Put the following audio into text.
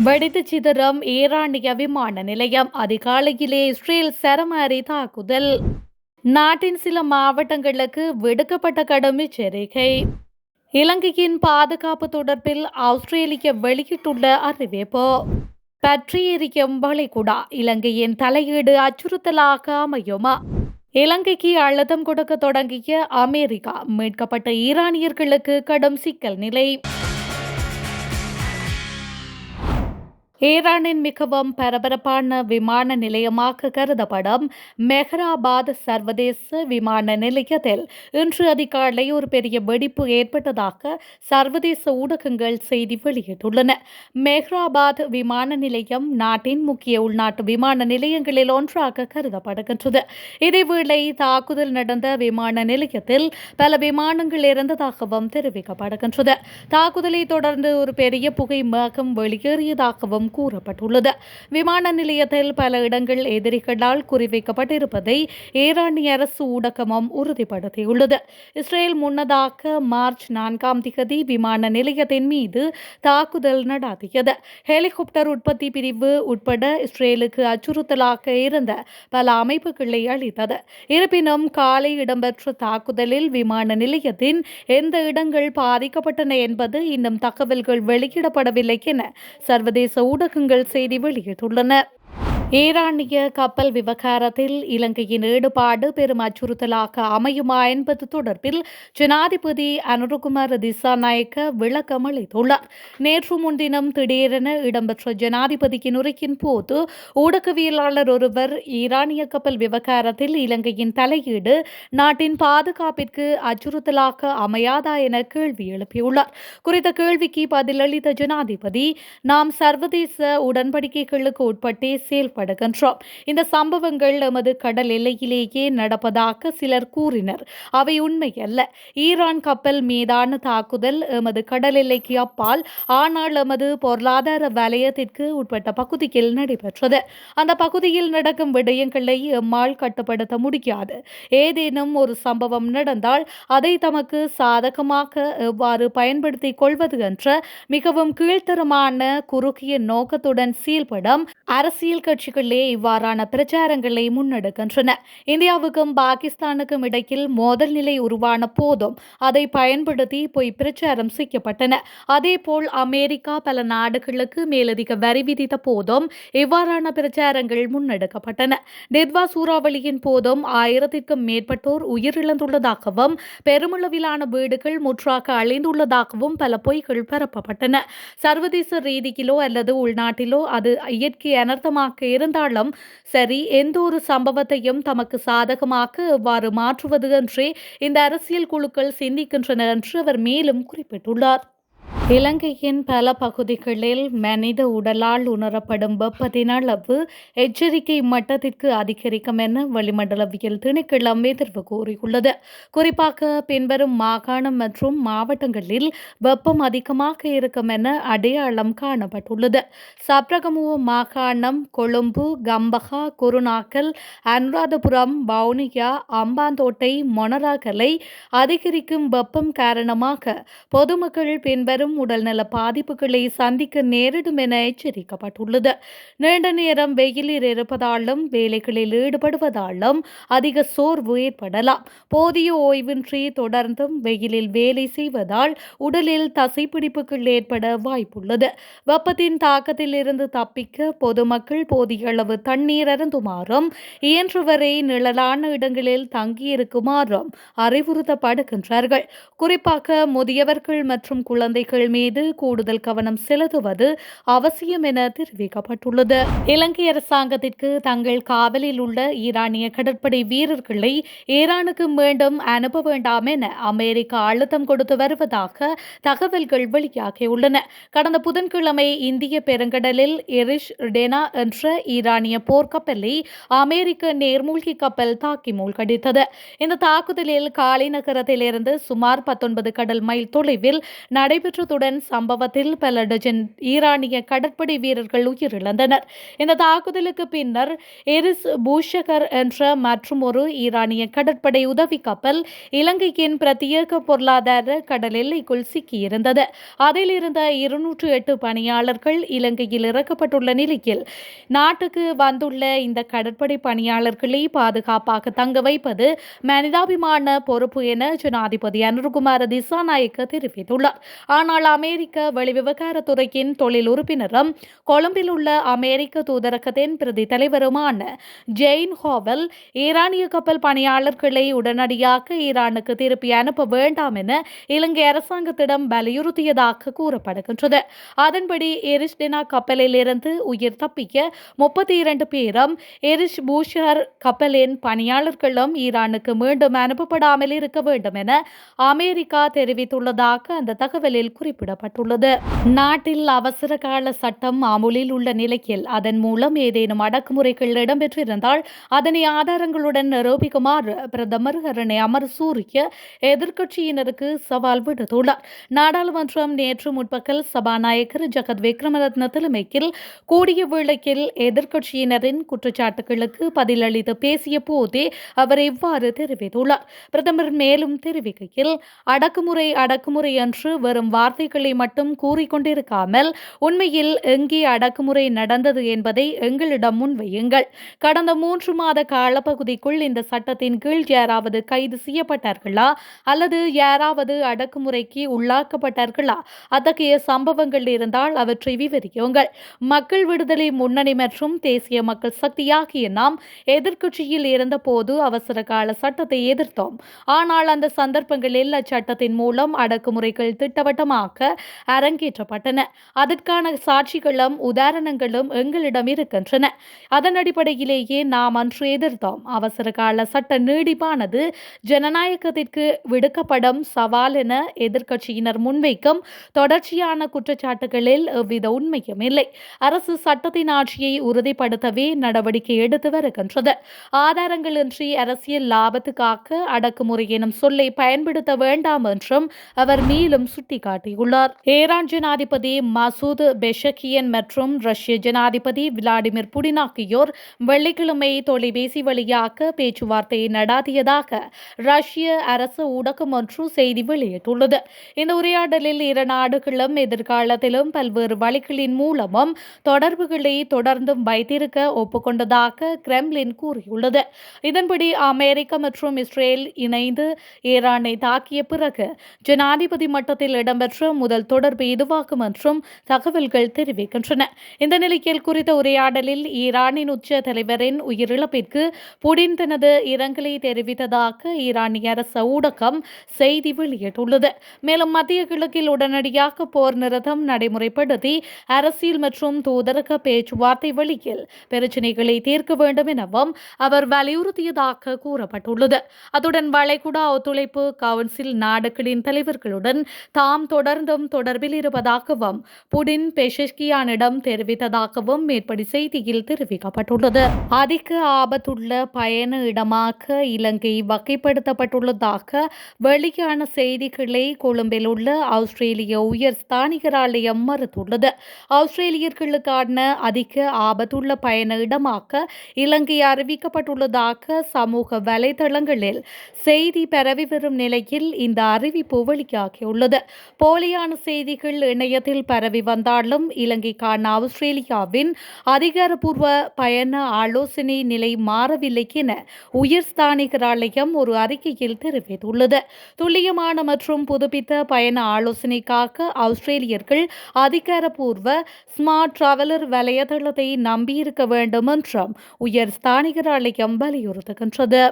வெடித்து சிதறும் ஈரானிய விமான நிலையம். அதிகாலையிலே இஸ்ரேல் சரமாரி தாக்குதல். நாட்டின் சில மாவட்டங்களுக்கு விடுக்கப்பட்ட கடும் எச்சரிக்கை. இலங்கையின் பாதுகாப்பு தொடர்பில் ஆஸ்திரேலியா வெளியிட்டுள்ள அறிவிப்பு. பற்றி எரியும் வளைகுடா இலங்கையின் தலையீடு அச்சுறுத்தலாக அமையுமா? இலங்கைக்கு அழுத்தம் கொடுக்க தொடங்கிய அமெரிக்கா மீட்கப்பட்ட ஈரானியர்களுக்கு கடும் சிக்கல் நிலை. ஈரானின் மிகவும் பரபரப்பான விமான நிலையமாக கருதப்படும் மெஹ்ராபாத் சர்வதேச விமான நிலையத்தில் இன்று அதிகாலை ஒரு பெரிய வெடிப்பு ஏற்பட்டதாக சர்வதேச ஊடகங்கள் செய்தி வெளியிட்டுள்ளன. மெஹ்ராபாத் விமான நிலையம் நாட்டின் முக்கிய உள்நாட்டு விமான நிலையங்களில் ஒன்றாக கருதப்படுகின்றது. இதேவேளை தாக்குதல் நடந்த விமான நிலையத்தில் பல விமானங்கள் இருந்ததாகவும் தெரிவிக்கப்படுகின்றது. தாக்குதலை தொடர்ந்து ஒரு பெரிய புகை மேகம் வெளியேறியதாகவும் கூறப்பட்டுள்ளது. விமான நிலையத்தில் பல இடங்கள் எதிரிகளால் குறிவைக்கப்பட்டிருப்பதை ஈரானிய அரசு ஊடகமும் உறுதிப்படுத்தியுள்ளது. இஸ்ரேல் முன்னதாக மார்ச் 4 விமான நிலையத்தின் மீது தாக்குதல் நடத்தியது. ஹெலிகாப்டர் உற்பத்தி பிரிவு உட்பட இஸ்ரேலுக்கு அச்சுறுத்தலாக இருந்த பல அமைப்புகளை அளித்தது. இருப்பினும் காலை இடம்பெற்ற தாக்குதலில் விமான நிலையத்தின் எந்த இடங்கள் பாதிக்கப்பட்டன என்பது இன்னும் தகவல்கள் வெளியிடப்படவில்லை என சர்வதேச ஊடகங்கள் செய்தி வெளியிட்டுள்ளன. ஈரானிய கப்பல் விவகாரத்தில் இலங்கையின் ஈடுபாடு பெரும் அச்சுறுத்தலாக அமையுமா என்பது தொடர்பில் ஜனாதிபதி அனுரகுமார திசாநாயக்க விளக்கம் அளித்துள்ளார். நேற்று முன்தினம் திடீரென இடம்பெற்ற ஜனாதிபதியின் உரையின் போது ஊடகவியலாளர் ஒருவர் ஈரானிய கப்பல் விவகாரத்தில் இலங்கையின் தலையீடு நாட்டின் பாதுகாப்பிற்கு அச்சுறுத்தலாக அமையாதா என கேள்வி எழுப்பியுள்ளார். குறித்த கேள்விக்கு பதிலளித்த ஜனாதிபதி, நாம் சர்வதேச உடன்படிக்கைகளுக்கு உட்பட்டே செயல்படுகின்றோம். இந்த சம்பவங்கள் எமது கடல் எல்லையிலேயே நடப்பதாக சிலர் கூறினர். அவை உண்மையல்ல. ஈரான் கப்பல் மீதான தாக்குதல் எமது கடல் எல்லைக்கு அப்பால், ஆனால் எமது பொருளாதார வலயத்திற்கு உட்பட்ட பகுதியில் நடைபெற்றது. அந்த பகுதியில் நடக்கும் விடயங்களை எம்மால் கட்டுப்படுத்த முடியாது. ஏதேனும் ஒரு சம்பவம் நடந்தால் அதை தமக்கு சாதகமாக எவ்வாறு பயன்படுத்திக் கொள்வது என்ற மிகவும் கீழ்த்தரமான குறுகிய நோக்கத்துடன் செயல்படும் அரசியல் கட்சிகளே இவ்வாறான பிரச்சாரங்களை முன்னெடுக்கின்றன. இந்தியாவுக்கும் பாகிஸ்தானுக்கும் இடையில் மோதல் நிலை உருவான போதும் அதை பயன்படுத்தி பொய் பிரச்சாரம் செய்யப்பட்டன. அதேபோல் அமெரிக்கா பல நாடுகளுக்கு மேலதிக வரி விதித்த போதும் இவ்வாறான பிரச்சாரங்கள் முன்னெடுக்கப்பட்டன. நிர்வா சூறாவளியின் போதும் 1000க்கும் மேற்பட்டோர் உயிரிழந்துள்ளதாகவும் பெருமளவிலான வீடுகள் முற்றாக அழிந்துள்ளதாகவும் பல பொய்கள் பரப்பப்பட்டன. சர்வதேச ரீதியிலோ அல்லது உள்நாட்டிலோ அது இயற்கை அனர்த்தமாக இருந்தாலும் சரி, எந்த ஒரு சம்பவத்தையும் தமக்கு சாதகமாக எவ்வாறு மாற்றுவது என்றே இந்த அரசியல் குழுக்கள் சிந்திக்கின்றன என்று அவர் மேலும் குறிப்பிட்டுள்ளார். இலங்கையின் பல பகுதிகளில் மனித உடலால் உணரப்படும் வெப்பத்தின் அளவு எச்சரிக்கை மட்டத்திற்கு அதிகரிக்கும் என வளிமண்டலவியல் திணைக்களம் எதிர்வு கூறியுள்ளது. குறிப்பாக பின்வரும் மாகாணம் மற்றும் மாவட்டங்களில் வெப்பம் அதிகமாக இருக்கும் என அடையாளம் காணப்பட்டுள்ளது. சப்ரகமுவ மாகாணம், கொழும்பு, கம்பஹா, குருநாகல், அனுராதபுரம், வவுனியா, அம்பாந்தோட்டை, மொனராகலை அதிகரிக்கும் வெப்பம் காரணமாக பொதுமக்கள் பின்வரும் உடல்நல பாதிப்புகளை சந்திக்க நேரிடும் என எச்சரிக்கப்பட்டுள்ளது. நீண்ட நேரம் வெயிலில் இருப்பதாலும் வேலைகளில் ஈடுபடுவதாலும் அதிக சோர்வு ஏற்படலாம். போதிய ஓய்வின்றி தொடர்ந்தும் வெயிலில் வேலை செய்வதால் உடலில் தசைப்பிடிப்புகள் ஏற்பட வாய்ப்புள்ளது. வெப்பத்தின் தாக்கத்தில் இருந்து தப்பிக்க பொதுமக்கள் போதிய அளவு தண்ணீர் அருந்துமாறும் இயன்றவரை நிழலான இடங்களில் தங்கியிருக்குமாறும் அறிவுறுத்தப்படுகின்றார்கள். குறிப்பாக முதியவர்கள் மற்றும் குழந்தைகள் மீது கூடுதல் கவனம் செலுத்துவது அவசியம் என தெரிவிக்கப்பட்டுள்ளது. இலங்கை அரசாங்கத்திற்கு தங்கள் காவலில் உள்ள ஈரானிய கடற்படை வீரர்களை ஈரானுக்கு மீண்டும் அனுப்ப வேண்டாம் என அமெரிக்கா அழுத்தம் கொடுத்து வருவதாக தகவல்கள் வெளியாகியுள்ளன. கடந்த புதன்கிழமை இந்திய பெருங்கடலில் எரிஷ் டெனா என்ற ஈரானிய போர்க்கப்பலை அமெரிக்க நீர்மூழ்கி கப்பல் தாக்கி மூழ்கடித்தது. இந்த தாக்குதலில் காலி நகரத்திலிருந்து சுமார் 19 கடல் மைல் தொலைவில் நடைபெற்ற அத்துடன் சம்பவத்தில் பல டஜன் ஈரானிய கடற்படை வீரர்கள் உயிரிழந்தனர். இந்த தாக்குதலுக்கு பின்னர் எரிஸ் பூஷகர் என்ற மற்றொரு ஈரானிய கடற்படை உதவி கப்பல் இலங்கையின் பிரத்யேக பொருளாதார கடல் எல்லைக்குள் சிக்கியிருந்தது. அதில் இருந்த 208 பணியாளர்கள் இலங்கையில் இறக்கப்பட்டுள்ள நிலையில் நாட்டுக்கு வந்துள்ள இந்த கடற்படை பணியாளர்களை பாதுகாப்பாக தங்க வைப்பது மனிதாபிமான பொறுப்பு என ஜனாதிபதி அனுரகுமார திசாநாயக்க தெரிவித்துள்ளார். ஆனால் அமெரிக்க வெளிவிவகாரத்துறையின் தொழில் உறுப்பினரும் கொழும்பில் உள்ள அமெரிக்க தூதரகத்தின் பிரதி தலைவருமான ஜெயின் ஹோவல் ஈரானிய கப்பல் பணியாளர்களை உடனடியாக ஈரானுக்கு திருப்பி அனுப்ப வேண்டாம் என இலங்கை அரசாங்கத்திடம் வலியுறுத்தியதாக கூறப்படுகின்றது. அதன்படி எரிஷ்டினா கப்பலில் இருந்து உயிர் தப்பிய 32 பேரும் எரிஷ் பூஷர் கப்பலின் பணியாளர்களும் ஈரானுக்கு மீண்டும் அனுப்பப்படாமல் இருக்க வேண்டும் என அமெரிக்கா தெரிவித்துள்ளதாக அந்த தகவலில் குறிப்பிடப்பட்டுள்ளது. நாட்டில் அவசர கால சட்டம் அமுலில் உள்ள நிலையில் அதன் மூலம் ஏதேனும் அடக்குமுறைகள் இடம்பெற்றிருந்தால் அதனை ஆதாரங்களுடன் நிரூபிக்குமாறு பிரதமர் ரணில் அமரசூரிய எதிர்க்கட்சியினருக்கு சவால் விடுத்துள்ளார். நாடாளுமன்றம் நேற்று முற்பகல் சபாநாயகர் ஜகத் விக்ரமரத்ன தலைமையில் கூடிய வேளையில் எதிர்க்கட்சியினரின் குற்றச்சாட்டுகளுக்கு பதிலளித்து பேசிய போதே அவர் இவ்வாறு தெரிவித்துள்ளார். பிரதமர் மேலும் தெரிவிக்கையில், அடக்குமுறை என்று வெறும் வார்த்தைகளை மட்டும் கூறிக்கொண்டிருக்காமல் உண்மையில் எங்கே அடக்குமுறை நடந்தது என்பதை எங்களிடம் முன்வையுங்கள். கடந்த 3 மாத காலப்பகுதிக்குள் இந்த சட்டத்தின் கீழ் யாராவது கைது செய்யப்பட்டார்களா அல்லது யாராவது அடக்குமுறைக்கு உள்ளாக்கப்பட்டார்களா? அத்தகைய சம்பவங்கள் இருந்தால் அவற்றை விவரியுங்கள். மக்கள் விடுதலை முன்னணி மற்றும் தேசிய மக்கள் சக்தியாகிய நாம் எதிர்க்கட்சியில் இருந்தபோது அவசர கால சட்டத்தை எதிர்த்தோம். ஆனால் அந்த சந்தர்ப்பங்களில் அச்சட்டத்தின் மூலம் அடக்குமுறைகள் திட்டவட்டமாக அரங்கேற்றப்பட்டன. அதற்கான சாட்சிகளும் உதாரணங்களும் எங்களிடம் இருக்கின்றன. அதன் அடிப்படையிலேயே நாம் அன்று எதிர்த்தோம். அவசர கால சட்ட நீடிப்பானது ஜனநாயகத்திற்கு விடுக்கப்படும் சவால் என எதிர்க்கட்சியினர் முன்வைக்கும் தொடர்ச்சியான குற்றச்சாட்டுகளில் எவ்வித உண்மையும் இல்லை. அரசு சட்டத்தின் ஆட்சியை உறுதிப்படுத்தவே நடவடிக்கை எடுத்து வருகின்றது. ஆதாரங்களின்றி அரசியல் லாபத்துக்காக அடக்குமுறை எனும் சொல்லை பயன்படுத்த வேண்டாம் என்றும் அவர் மேலும் சுட்டிக்காட்டியுள்ளார். ஈரான் ஜனாதிபதி மசூத் பெஷகியன் மற்றும் ரஷ்ய ஜனாதிபதி விளாடிமிர் புடின் ஆகியோர் வெள்ளிக்கிழமை தொலைபேசி வழியாக பேச்சுவார்த்தை நடாத்தியதாக ரஷ்ய அரசு ஊடகம் ஒன்று செய்தி வெளியிட்டுள்ளது. இந்த உரையாடலில் இரு நாடுகளும் எதிர்காலத்திலும் பல்வேறு வழிகளின் மூலமும் தொடர்புகளை தொடர்ந்தும் வைத்திருக்க ஒப்புக்கொண்டதாக கிரெம்லின் கூறியுள்ளது. இதன்படி அமெரிக்கா மற்றும் இஸ்ரேல் இணைந்து ஈரானை தாக்கிய பிறகு ஜனாதிபதி மட்டத்தில் இடம்பெற்ற முதல் தொடர்பு இதுவாகும் என்றும் தகவல்கள் தெரிவிக்கின்றன. இந்த நிலையில் குறித்த உரையாடலில் ஈரானின் உச்ச தலைவரின் உயிரிழப்பிற்கு புடின் தனது இரங்கலை தெரிவித்ததாக ஈரானிய அரசு ஊடகம் செய்தி வெளியிட்டுள்ளது. மேலும் மத்திய கிழக்கில் உடனடியாக போர் நிறுத்தம் நடைமுறைப்படுத்தி அரசியல் மற்றும் தூதரக பேச்சுவார்த்தை வழியில் பிரச்சினைகளை தீர்க்க வேண்டும் எனவும் அவர் வலியுறுத்தியதாக கூறப்பட்டுள்ளது. அத்துடன் வளைகுடா ஒத்துழைப்பு கவுன்சில் நாடுகளின் தலைவர்களுடன் தாம் தொடர்ந்தும் தொடர்பில் இருப்பதாகவும் புடின் பெஷெஷ்கியானிடம் தெரிவித்ததாகவும் மேற்படி செய்தியில் தெரிவிக்கப்பட்டுள்ளது. அதிக ஆபத்துள்ள பயண இடமாக இலங்கை வகைப்படுத்தப்பட்டுள்ளதாக வெளியான செய்திகளை கொழும்பில் உள்ள ஆஸ்திரேலிய உயர் ஸ்தானிகர் ஆலயம் மறுத்துள்ளது. ஆஸ்திரேலியர்களுக்கான அதிக ஆபத்துள்ள பயண இடமாக இலங்கை அறிவிக்கப்பட்டுள்ளதாக சமூக வலைதளங்களில் செய்தி பரவி வரும் நிலையில் இந்த அறிவிப்பு வெளியாகியுள்ளது. போலியான செய்திகள் இணையத்தில் பரவி வந்தாலும் இலங்கைக்கான ஆஸ்திரேலியாவின் அதிகாரப்பூர்வ பயண ஆலோசனை நிலை மாறவில்லை என உயர் ஸ்தானிகர் ஆலயம் ஒரு அறிக்கையில் தெரிவித்துள்ளது. துல்லியமான மற்றும் புதுப்பித்த பயண ஆலோசனைக்காக ஆஸ்திரேலியர்கள் அதிகாரப்பூர்வ ஸ்மார்ட் டிராவலர் வலைதளத்தை நம்பியிருக்க வேண்டும் என்றும் உயர் ஸ்தானிகர் ஆலயம் வலியுறுத்துகின்றது.